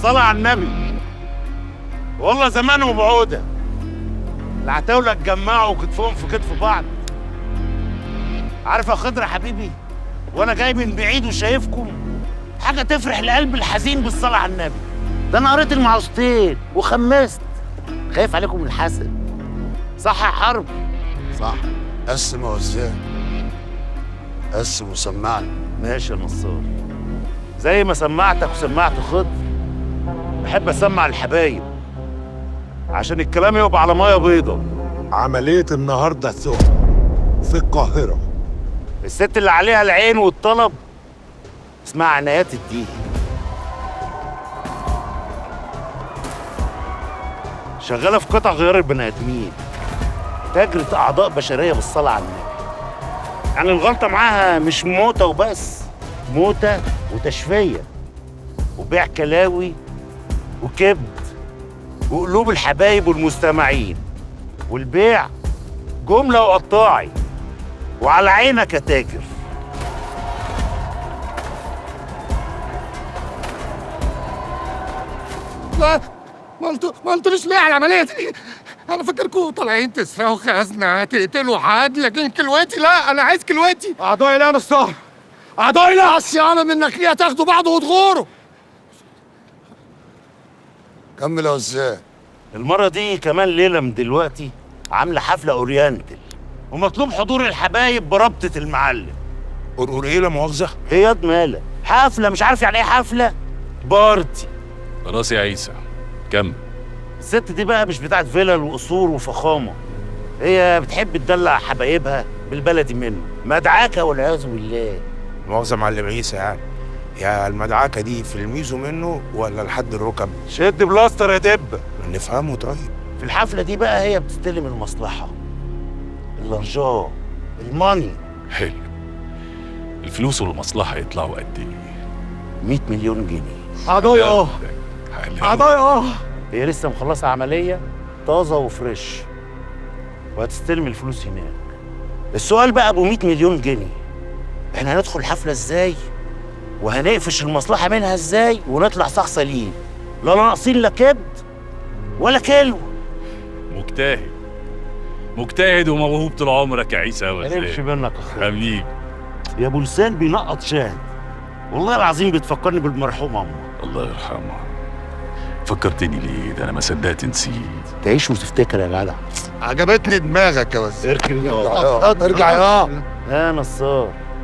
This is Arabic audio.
بالصلاة على النبي. والله زمان وبعودة العتاولة اتجمعوا كتفهم في كتف بعض. عارف يا خضر يا حبيبي، وانا جاي من بعيد وشايفكم حاجة تفرح القلب الحزين بالصلاة على النبي. ده انا قريت المعوذتين وخمست، خايف عليكم من الحسد. صح يا حرب؟ صح. قسم يا وزان، قسم وسمعني. ماشي يا نصار، زي ما سمعتك وسمعت خضر بحب اسمع الحبايب عشان الكلام يبقى على ميه بيضة. عملية النهاردة ثقة في القاهرة. الست اللي عليها العين والطلب اسمها عنايات الدين، شغالة في قطع غيار البني آدمين، تاجرة أعضاء بشرية بالصلاة على النبي. يعني الغلطة معاها مش موتة وبس، موتة وتشفية وبيع كلاوي وكبد وقلوب الحبايب والمستمعين، والبيع جملة وقطاعي وعلى عينك يا تاجر. لا، ما قلتليش ليه على العملية دي؟ أنا فاكركم طالعين تسرقوا خزنة تقتلوا حد، لكن كلوتي لا، أنا عايز كلوتي. أعضائي لا يا نصار، أعضائي لا. بس يا منك ليه تاخدوا بعض وتغوروا؟ كمل يا وزان. المرة دي كمان ليلة من دلوقتي عاملة حفلة أورينتال، ومطلوب حضور الحبايب بربطة المعلم. قرقور إيه لا مؤاخذة؟ إيه ياض مالك؟ حفلة، مش عارف يعني إيه حفلة؟ بارتي. خلاص يا عيسى كمل. الست دي بقى مش بتاعت فيلل وقصور وفخامة، هي بتحب تدلع حبايبها بالبلدي منه، مدعاكة والعياذ بالله. مؤاخذة معلم عيسى، يعني يا المدعكة دي في الميزو منه ولا لحد الركب؟ شد بلاستر يا دب. نفهمه طيب. في الحفلة دي بقى هي بتستلم المصلحة، اللانجاه، الماني. حلو. الفلوس والمصلحة يطلعوا قد ايه؟ 100 مليون جنيه. أعضائي أعضائي هي لسه مخلصة عملية طازة وفريش، وهتستلم الفلوس هناك. السؤال بقى ابو 100 مليون جنيه، احنا هندخل الحفلة ازاي؟ وهنقفش المصلحة منها ازاي؟ ونطلع صح سليم، لا ناقصين لا كبد ولا كيلو. مجتهد مجتهد وموهوب طول عمرك يا عيسى. قربش منك يا اخويا. حبيبي يا ابو لسان بينقط شاهد، والله العظيم بتفكرني بالمرحوم امه. الله يرحمها. فكرتني ليه؟ ده انا ما صدقت نسيت. تعيش وتفتكر يا جدع. عجبتني دماغك يا وزان. اركن يا ارجع يا نصار،